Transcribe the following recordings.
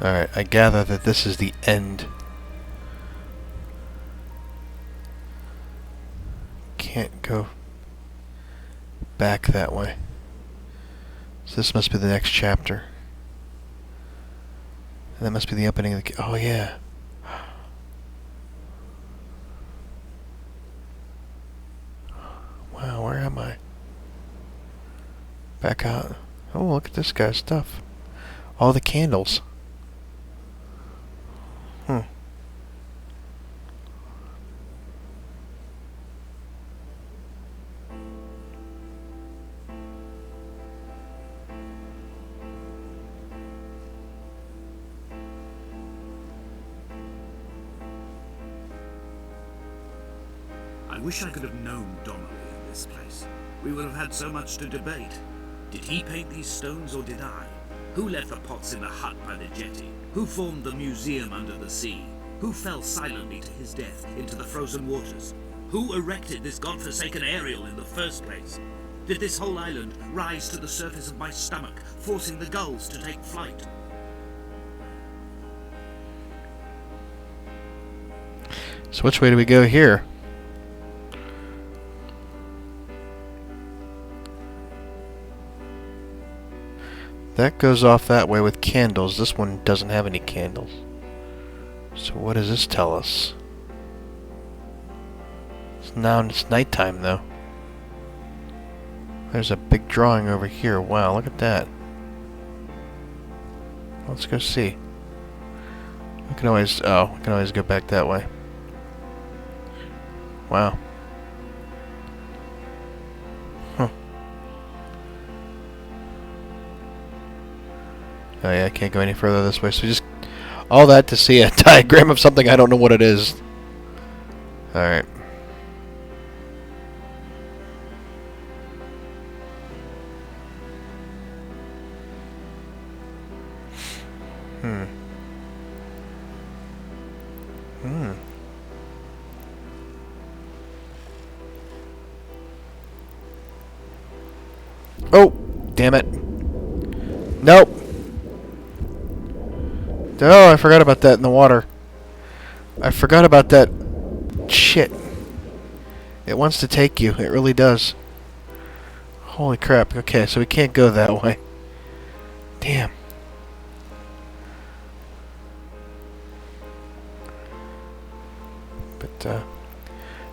Alright, I gather that this is the end. Can't go back that way. So this must be the next chapter. And that must be the opening of the... Oh, yeah. Wow, where am I? Back out. Oh, look at this guy's stuff. All the candles. I wish I could have known Donnelly in this place. We would have had so much to debate. Did he paint these stones or did I? Who left the pots in the hut by the jetty? Who formed the museum under the sea? Who fell silently to his death into the frozen waters? Who erected this godforsaken aerial in the first place? Did this whole island rise to the surface of my stomach, forcing the gulls to take flight? So which way do we go here? That goes off that way with candles. This one doesn't have any candles. So what does this tell us? Now it's nighttime though. There's a big drawing over here. Wow, look at that. Let's go see. We can always go back that way. Wow. Huh. Oh yeah, I can't go any further this way, so just all that to see a diagram of something I don't know what it is. Alright. Oh, damn it. Nope. Oh, I forgot about that in the water. I forgot about that. Shit. It wants to take you. It really does. Holy crap. Okay, so we can't go that way. Damn. But,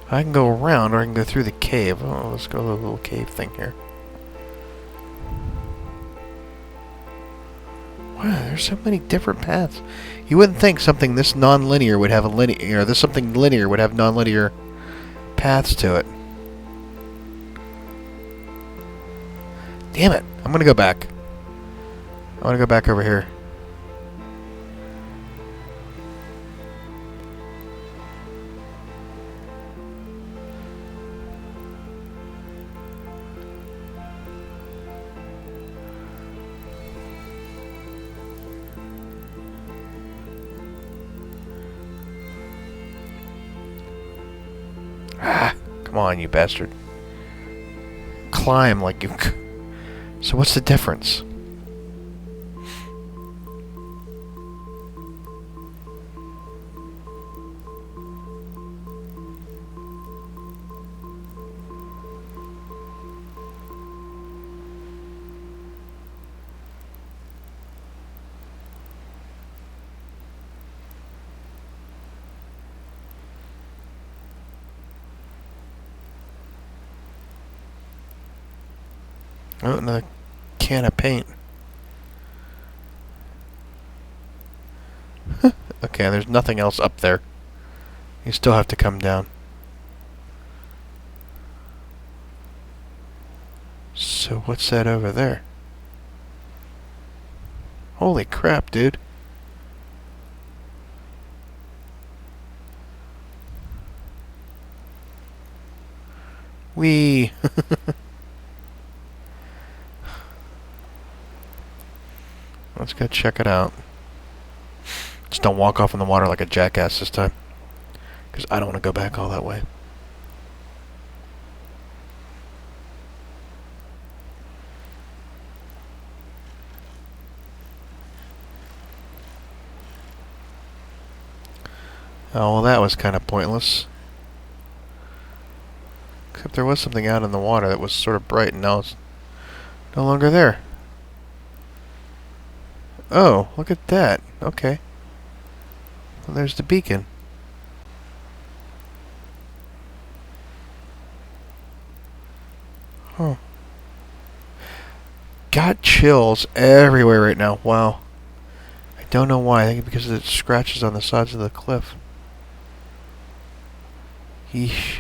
I can go around or I can go through the cave. Oh, let's go to the little cave thing here. Wow, there's so many different paths. You wouldn't think something this non-linear would have a linear, this something linear would have non-linear paths to it. Damn it! I'm gonna go back. I want to go back over here. Come on, you bastard. Climb like you... So what's the difference? Oh, another can of paint. Okay, there's nothing else up there. You still have to come down. So what's that over there? Holy crap, dude. Whee! Let's go check it out. Just don't walk off in the water like a jackass this time. Because I don't want to go back all that way. Oh, well, that was kind of pointless. Except there was something out in the water that was sort of bright, and now it's no longer there. Oh, look at that. Okay. Well, there's the beacon. Huh. Got chills everywhere right now. Wow. I don't know why. I think because of the scratches on the sides of the cliff. Yeesh.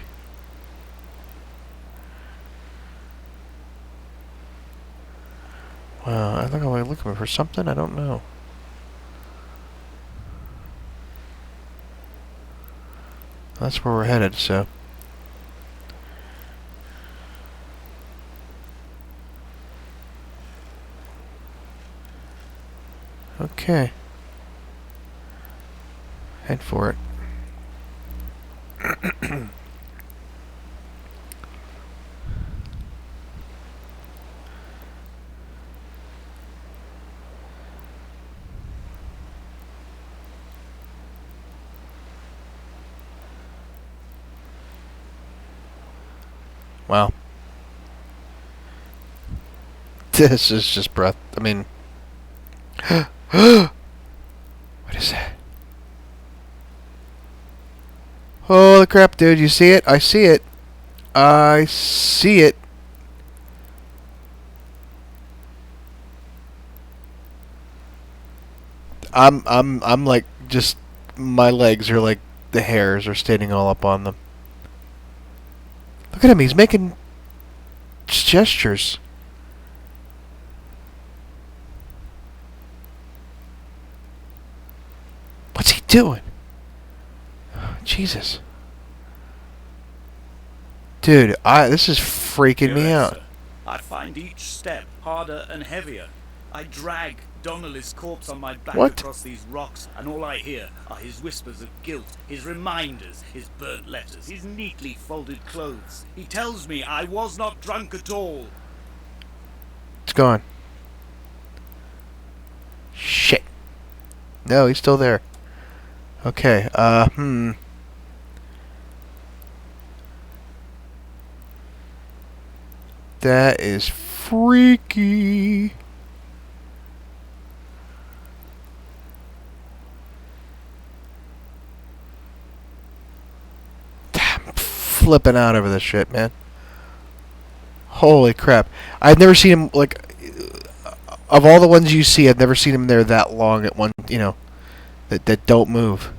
Wow, I think I'm looking for something. I don't know. That's where we're headed, so. Okay. Head for it. Wow. This is just breath. I mean. What is that? Holy crap, dude. You see it? I see it. I see it. I'm like, just, my legs are like, the hairs are standing all up on them. Look at him, he's making gestures. What's he doing? Oh, Jesus. Dude, this is freaking me out. I find each step harder and heavier. I drag Donnelly's corpse on my back across these rocks, and all I hear are his whispers of guilt, his reminders, his burnt letters, his neatly folded clothes. He tells me I was not drunk at all. It's gone. Shit. No, he's still there. Okay, That is freaky. I'm flipping out over this shit, man. Holy crap. I've never seen him, like, of all the ones you see, I've never seen him there that long at one, you know, that don't move.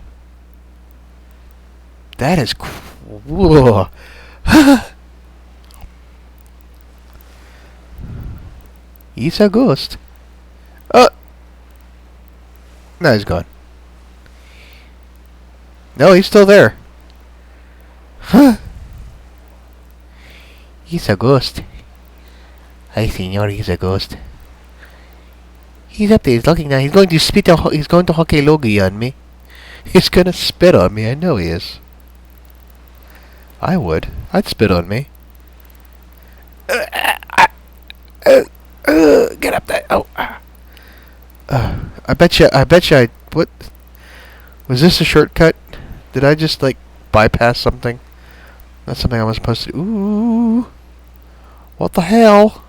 That is cool. He's a ghost. Oh! No, he's gone. No, he's still there. Huh? He's a ghost. I senor, he's a ghost. He's up there, he's looking now. He's going to spit he's going to hockey logie on me. He's gonna spit on me, I know he is. I would. I'd spit on me. Get up there. Oh. I bet you what? Was this a shortcut? Did I just, like, bypass something? That's something I was supposed to do. Ooh. What the hell?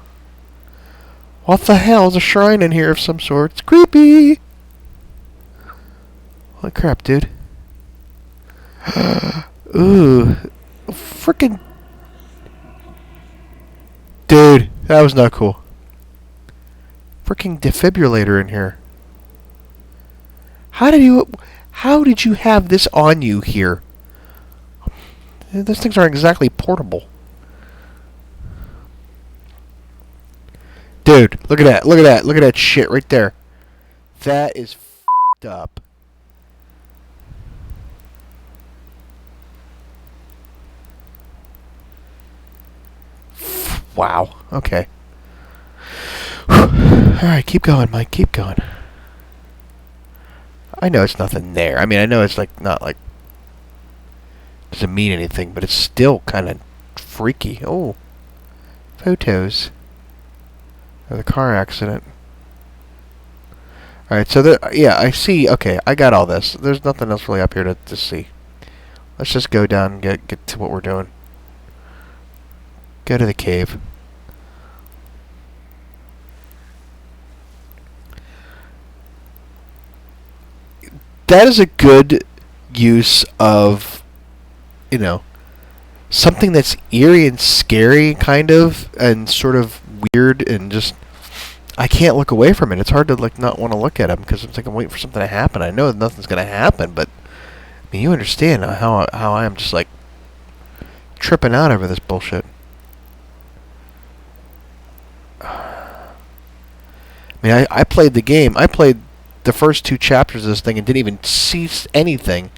What the hell? There's a shrine in here of some sort. It's creepy. Holy crap, dude. Ooh. Frickin'. Dude, that was not cool. Frickin' defibrillator in here. How did you have this on you here? Those things aren't exactly portable. Dude, look at that. Look at that. Look at that shit right there. That is f***ed up. Wow. Okay. Alright, keep going, Mike. Keep going. I know it's nothing there. I mean, I know it's, like, not, like, doesn't mean anything, but it's still kind of freaky. Oh. Photos. Of the car accident. Alright, so yeah, I see. Okay, I got all this. There's nothing else really up here to see. Let's just go down and get to what we're doing. Go to the cave. That is a good use of, you know, something that's eerie and scary, kind of, and sort of weird, and just I can't look away from it. It's hard to like not want to look at him because it's like I'm waiting for something to happen. I know nothing's gonna happen, but I mean, you understand how I am just like tripping out over this bullshit. I mean, I played the game. I played the first 2 chapters of this thing and didn't even see anything.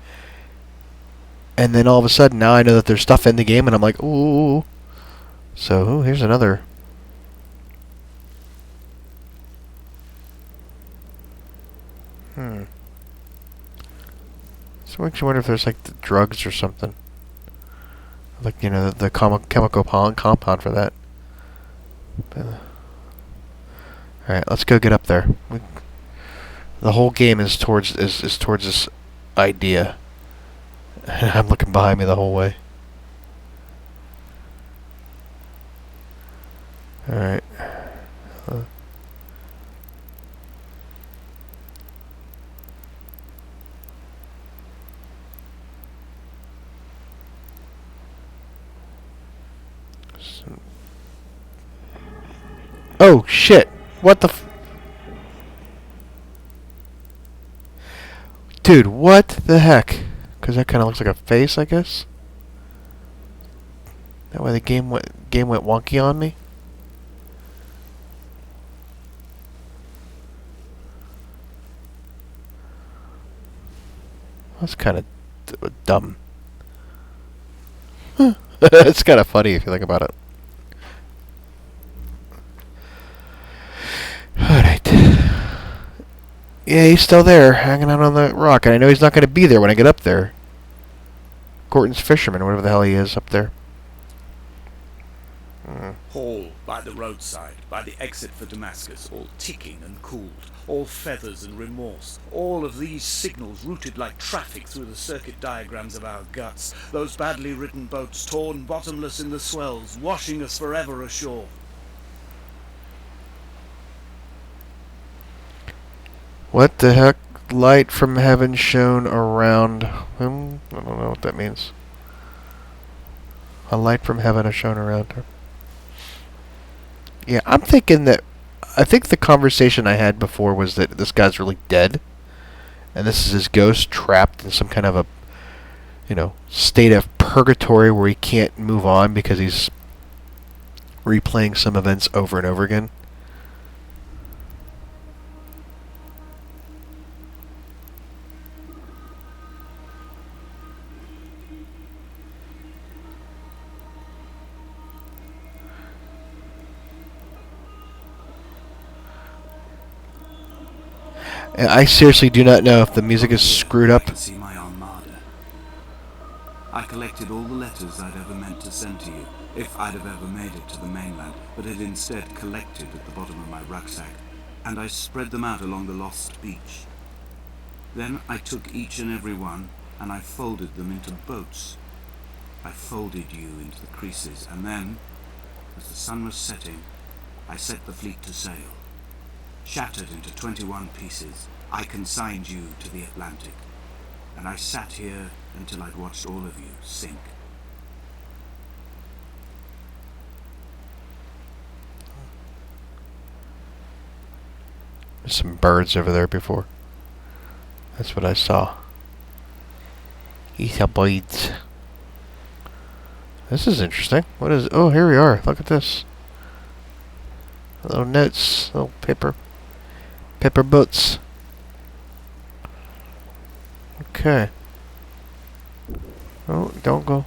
And then all of a sudden, now I know that there's stuff in the game, and I'm like, ooh. So, here's another. So makes you wonder if there's like the drugs or something. Like, you know, the chemical compound for that. Alright, let's go get up there. The whole game is towards this idea. I'm looking behind me the whole way. Alright. Oh, shit. What the Dude, what the heck? Because that kind of looks like a face, I guess. That way the game went wonky on me. That's kind of dumb. It's kind of funny if you think about it. Alright. Yeah, he's still there, hanging out on the rock, and I know he's not going to be there when I get up there. Gorton's fisherman, whatever the hell he is up there. Hall by the roadside, by the exit for Damascus, all ticking and cooled, all feathers and remorse, all of these signals routed like traffic through the circuit diagrams of our guts, those badly written boats torn bottomless in the swells, washing us forever ashore. What the heck? Light from heaven shone around him? I don't know what that means. A light from heaven has shone around her. Yeah, I'm thinking that... I think the conversation I had before was that this guy's really dead. And this is his ghost trapped in some kind of a, you know, state of purgatory where he can't move on because he's replaying some events over and over again. And I seriously do not know if the music is screwed up. I can see my armada. I collected all the letters I'd ever meant to send to you, if I'd have ever made it to the mainland, but had instead collected at the bottom of my rucksack, and I spread them out along the lost beach. Then I took each and every one, and I folded them into boats. I folded you into the creases, and then, as the sun was setting, I set the fleet to sail. Shattered into 21 pieces, I consigned you to the Atlantic, and I sat here until I'd watched all of you sink. There's some birds over there before. That's what I saw. These are birds. This is interesting. What is... Oh, here we are. Look at this. Little notes. Little paper boats. Okay. Oh, don't go.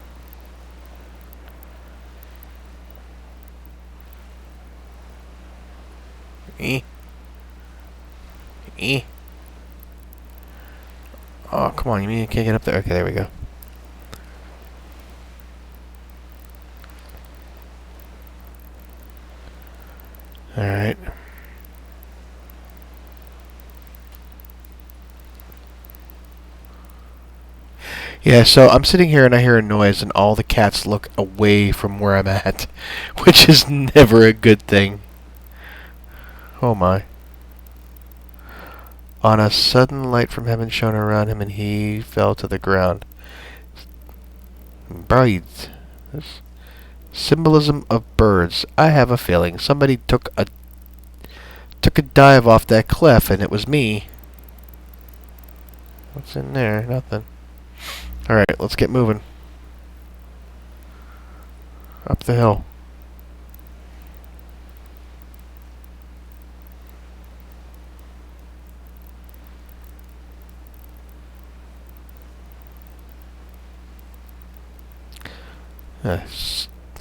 Oh, come on. You mean you can't get up there? Okay, there we go. Alright. Yeah, so I'm sitting here and I hear a noise and all the cats look away from where I'm at, which is never a good thing. Oh my. On a sudden light from heaven shone around him and he fell to the ground. Birds. Symbolism of birds. I have a feeling somebody took a dive off that cliff and it was me. What's in there? Nothing. Alright, let's get moving. Up the hill.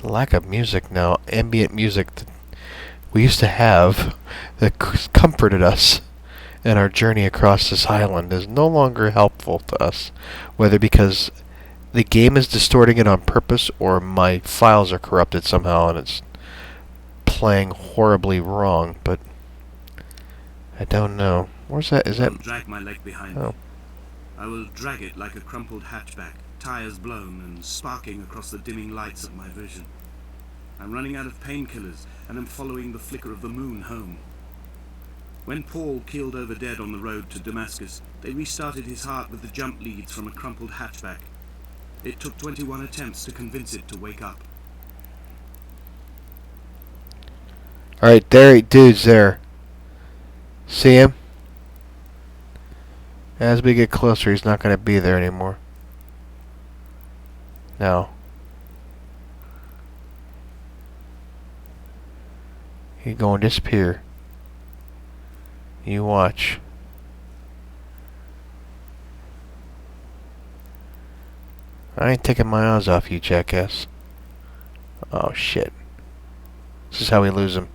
Lack of music now. Ambient music that we used to have that comforted us in our journey across this island is no longer helpful to us. Whether because the game is distorting it on purpose or my files are corrupted somehow and it's playing horribly wrong, but I don't know. Where's that? Is that... I'll drag my leg behind me. I will drag it like a crumpled hatchback, tires blown and sparking across the dimming lights of my vision. I'm running out of painkillers and am following the flicker of the moon home. When Paul keeled over dead on the road to Damascus, they restarted his heart with the jump leads from a crumpled hatchback. It took 21 attempts to convince it to wake up. Alright, there, dude's there. See him? As we get closer, he's not going to be there anymore. No. He's going to disappear. You watch. I ain't taking my eyes off you, jackass. Oh, shit. This is how we lose him.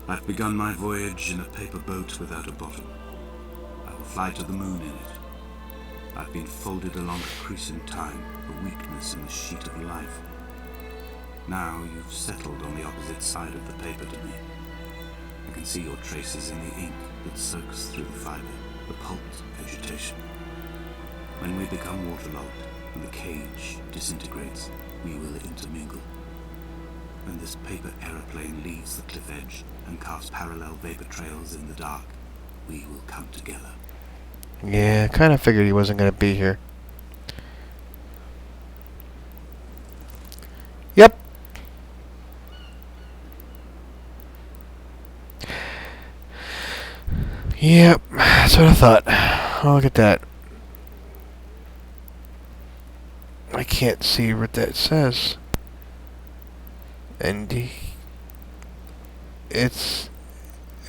I've begun my voyage in a paper boat without a bottom. I will fly to the moon in it. I've been folded along a crease in time, a weakness in the sheet of life. Now you've settled on the opposite side of the paper to me. I can see your traces in the ink that soaks through the fiber, the pulp vegetation. When we become waterlogged and the cage disintegrates, we will intermingle. When this paper aeroplane leaves the cliff edge and casts parallel vapor trails in the dark, we will come together. Yeah, I kind of figured he wasn't going to be here. Yep. Yep, that's what I thought. Oh, look at that. I can't see what that says. And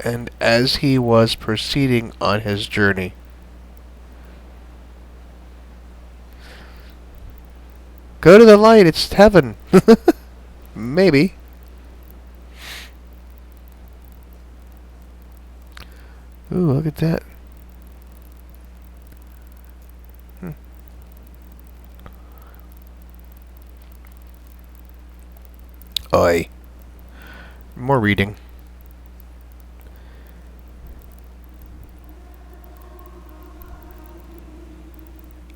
and as he was proceeding on his journey. Go to the light, it's heaven. Maybe. Ooh, look at that. Oi. More reading.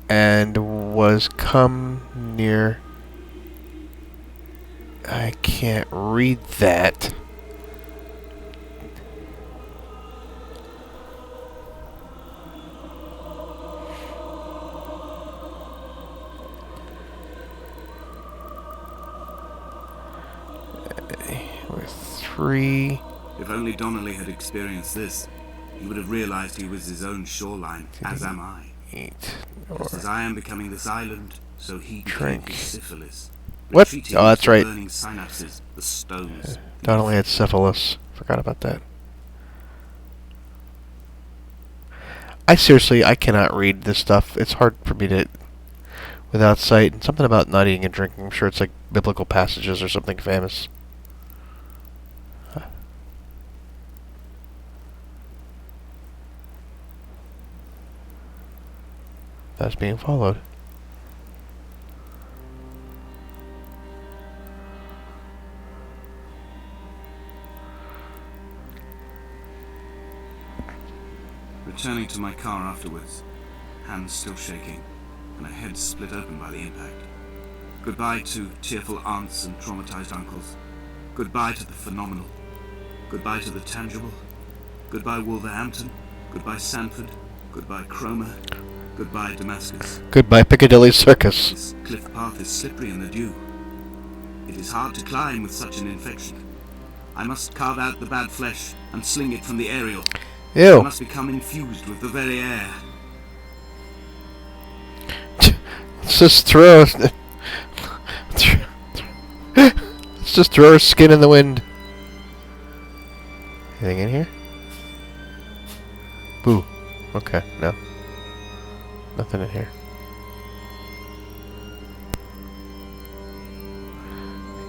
And was come near... I can't read that. Three. If only Donnelly had experienced this, he would have realized he was his own shoreline, as am I. Just as I am becoming this island, so he became his syphilis. What? Oh, that's right. Burning synapses, the stones. Donnelly had syphilis. Forgot about that. I cannot read this stuff. It's hard for me to, without sight. And something about not eating and drinking. I'm sure it's like biblical passages or something famous. That's being followed. returning to my car afterwards, hands still shaking, and a head split open by the impact. Goodbye to tearful aunts and traumatized uncles. Goodbye to the phenomenal. Goodbye to the tangible. Goodbye Wolverhampton. Goodbye Sanford. Goodbye Cromer. Goodbye Damascus. Goodbye Piccadilly Circus. This cliff path is slippery in the dew. It is hard to climb with such an infection. I must carve out the bad flesh and sling it from the aerial. Ew. I must become infused with the very air. Let's just throw... Let's just throw her skin in the wind. Anything in here? Boo. Okay, no. Nothing in here.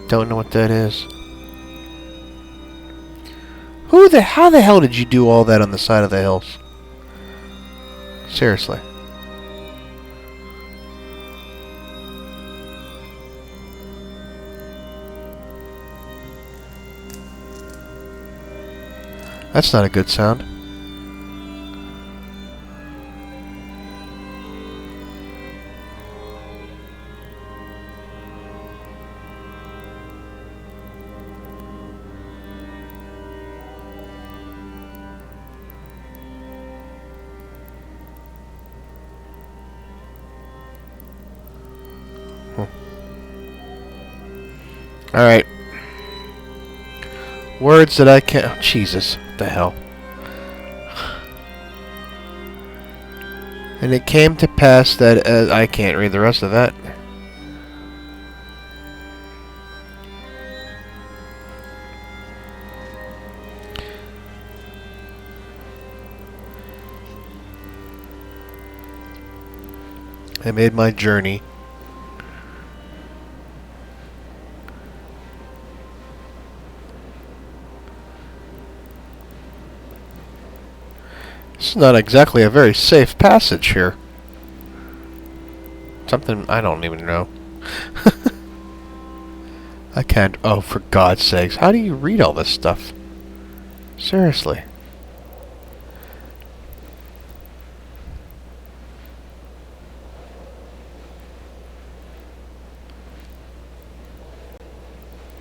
Don't know what that is. How the hell did you do all that on the side of the hills? Seriously. That's not a good sound. Alright. Words that I can't... Oh, Jesus. What the hell? And it came to pass that... I can't read the rest of that. I made my journey. This is not exactly a very safe passage here. Something I don't even know. I can't... Oh, for God's sakes. How do you read all this stuff? Seriously.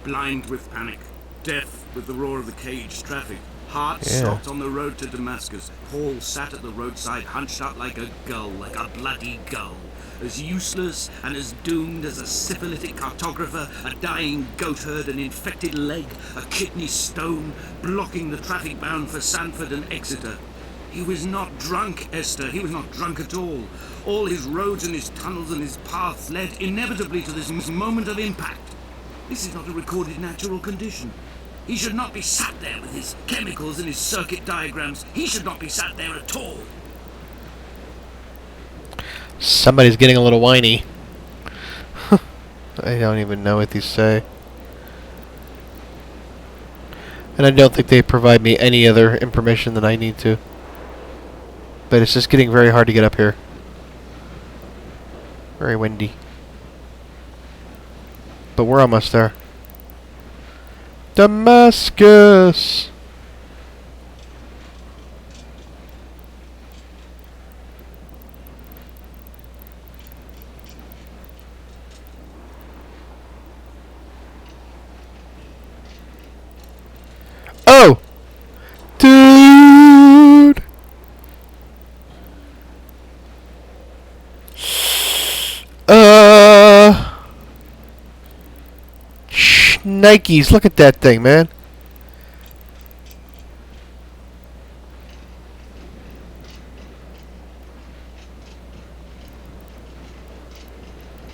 Blind with panic, deaf with the roar of the caged traffic, heart stopped on the road to Damascus. Paul sat at the roadside, hunched up like a gull, like a bloody gull. As useless and as doomed as a syphilitic cartographer, a dying goatherd, an infected leg, a kidney stone, blocking the traffic bound for Sanford and Exeter. He was not drunk, Esther. He was not drunk at all. All his roads and his tunnels and his paths led inevitably to this moment of impact. This is not a recorded natural condition. He should not be sat there with his chemicals and his circuit diagrams. He should not be sat there at all. Somebody's getting a little whiny. I don't even know what these say. And I don't think they provide me any other information that I need to. But it's just getting very hard to get up here. Very windy. But we're almost there. Damascus! Oh! Dude! Nikes, look at that thing, man.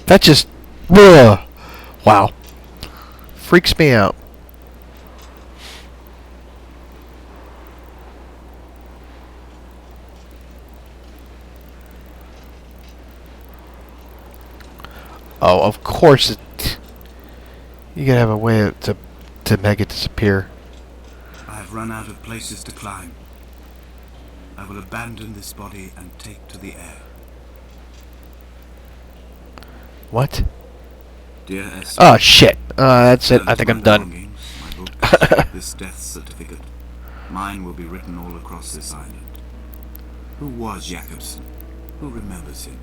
That just... Ugh. Wow. Freaks me out. Oh, of course it... You gotta have a way to make it disappear. I have run out of places to climb. I will abandon this body and take to the air. What? Dear Esther. Oh, shit. That's it. I think I'm done. My book, this death certificate. Mine will be written all across this island. Who was Jacobson? Who remembers him?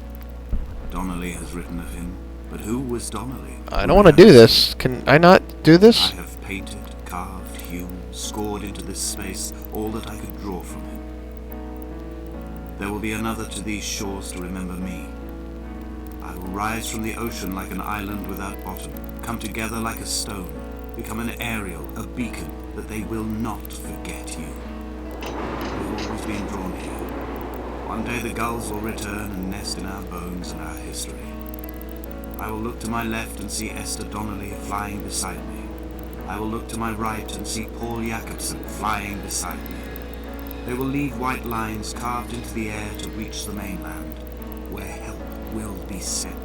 Donnelly has written of him, but who was Donnelly? I don't want to do this. Can I not do this? I have painted, carved, hewn, scored into this space all that I could draw from him. There will be another to these shores to remember me. I will rise from the ocean like an island without bottom, come together like a stone, become an aerial, a beacon, that they will not forget you. We've always been drawn here. One day the gulls will return and nest in our bones and our history. I will look to my left and see Esther Donnelly flying beside me. I will look to my right and see Paul Jacobson flying beside me. They will leave white lines carved into the air to reach the mainland, where help will be sent.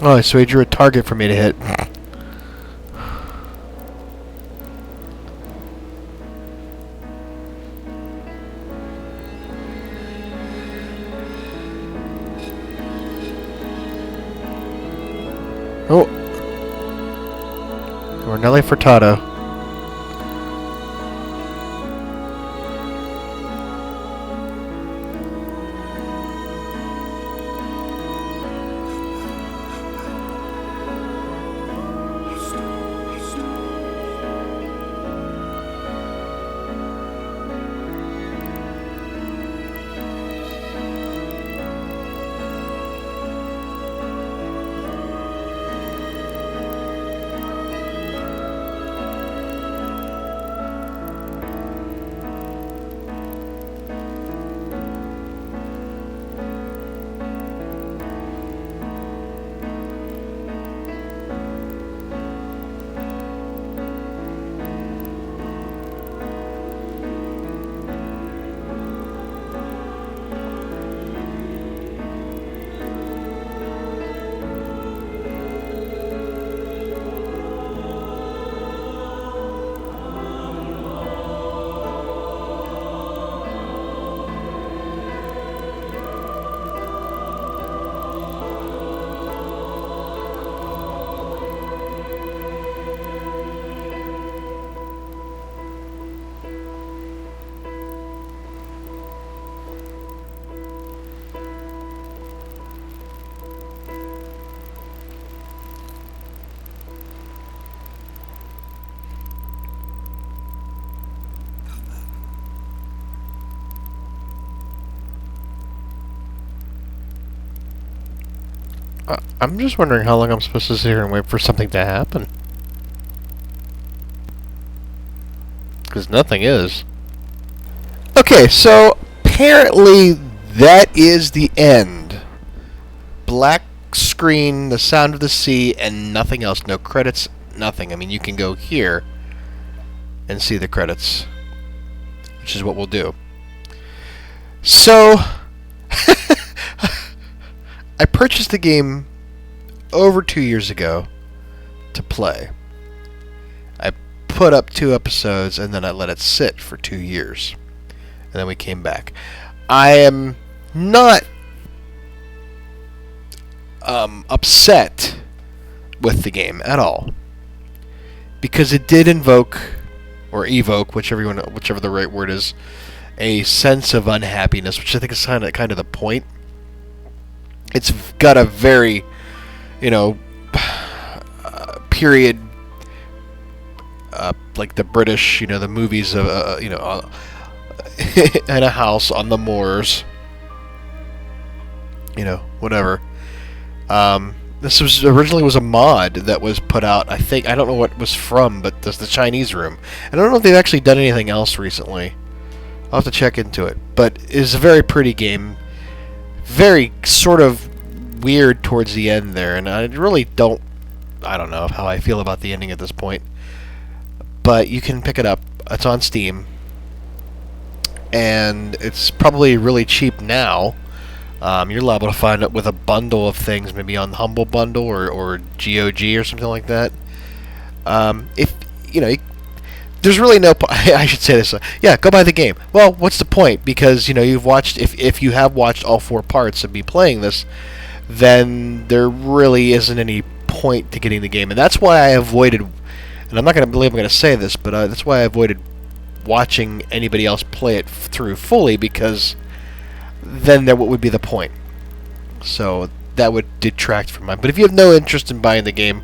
Oh, so he drew a target for me to hit. Oh. Ornelli Furtado. I'm just wondering how long I'm supposed to sit here and wait for something to happen. Because nothing is. Okay, so apparently that is the end. Black screen, the sound of the sea, and nothing else. No credits, nothing. I mean, you can go here and see the credits, which is what we'll do. So, I purchased the game over 2 years ago to play. I put up 2 episodes and then I let it sit for 2 years. And then we came back. I am not upset with the game at all, because it did invoke or evoke, whichever the right word is, a sense of unhappiness, which I think is kind of the point. It's got a very, period, like the British, the movies of, in a house on the moors, whatever. This was originally a mod that was put out. I don't know what it was from, but there's the Chinese room. And I don't know if they've actually done anything else recently. I'll have to check into it. But it's a very pretty game. Very sort of weird towards the end there, and I don't know how I feel about the ending at this point. But you can pick it up. It's on Steam. And it's probably really cheap now. You're liable to find it with a bundle of things, maybe on Humble Bundle or GOG or something like that. there's really no I should say this. Yeah, go buy the game. Well, what's the point? Because, you've watched, if you have watched all 4 parts of me playing this, then there really isn't any point to getting the game. And that's why I avoided, and I'm not going to believe I'm going to say this, but that's why I avoided watching anybody else play it through fully, because then what would be the point? So that would detract from mine. But if you have no interest in buying the game,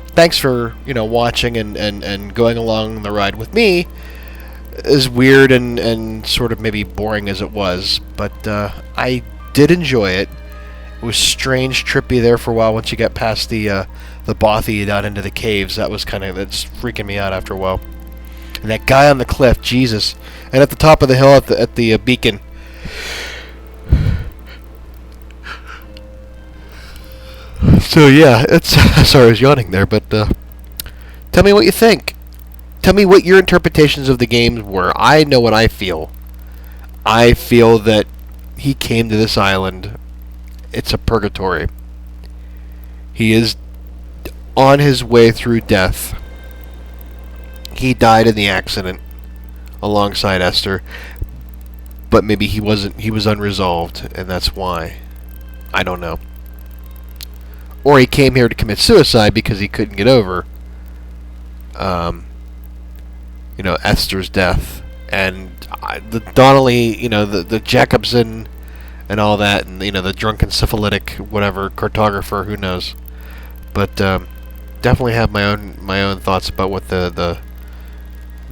thanks for watching and going along the ride with me, as weird and sort of maybe boring as it was. But I did enjoy it. It was strange, trippy there for a while once you got past the bothy down into the caves. That's freaking me out after a while. And that guy on the cliff, Jesus. And at the top of the hill at the beacon. So yeah, it's sorry I was yawning there, but tell me what you think. Tell me what your interpretations of the games were. I know what I feel. I feel that he came to this island. It's a purgatory. He is on his way through death. He died in the accident alongside Esther, but maybe he wasn't. He was unresolved, and that's why. I don't know. Or he came here to commit suicide because he couldn't get over, Esther's death, and the Donnelly, the Jacobson, and all that, and the drunken syphilitic whatever cartographer, who knows? But definitely have my own thoughts about what the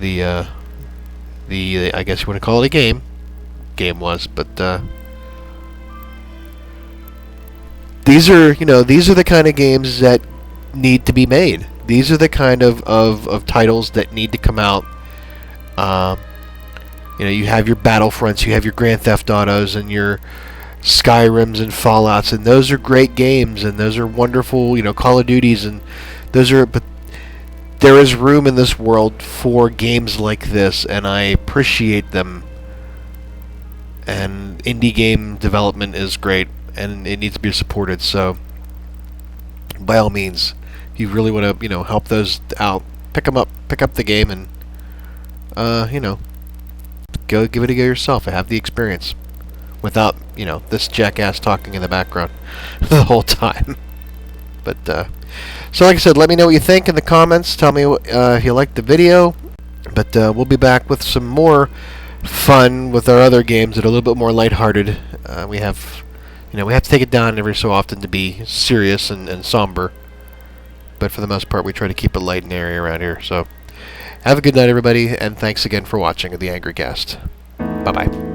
I guess you want to call it a game was, but. These are the kind of games that need to be made. These are the kind of titles that need to come out. You have your Battlefronts, you have your Grand Theft Autos, and your Skyrims and Fallouts, and those are great games, and those are wonderful, Call of Duties, and but there is room in this world for games like this, and I appreciate them. And indie game development is great, and it needs to be supported. So, by all means, if you really want to, help those out, pick up the game, and go give it a go yourself and have the experience without, this jackass talking in the background the whole time. But so, like I said, let me know what you think in the comments. Tell me if you liked the video. But we'll be back with some more fun with our other games that are a little bit more lighthearted. We have to take it down every so often to be serious and somber. But for the most part, we try to keep it light and airy around here. So, have a good night, everybody, and thanks again for watching The Angry Guest. Bye-bye.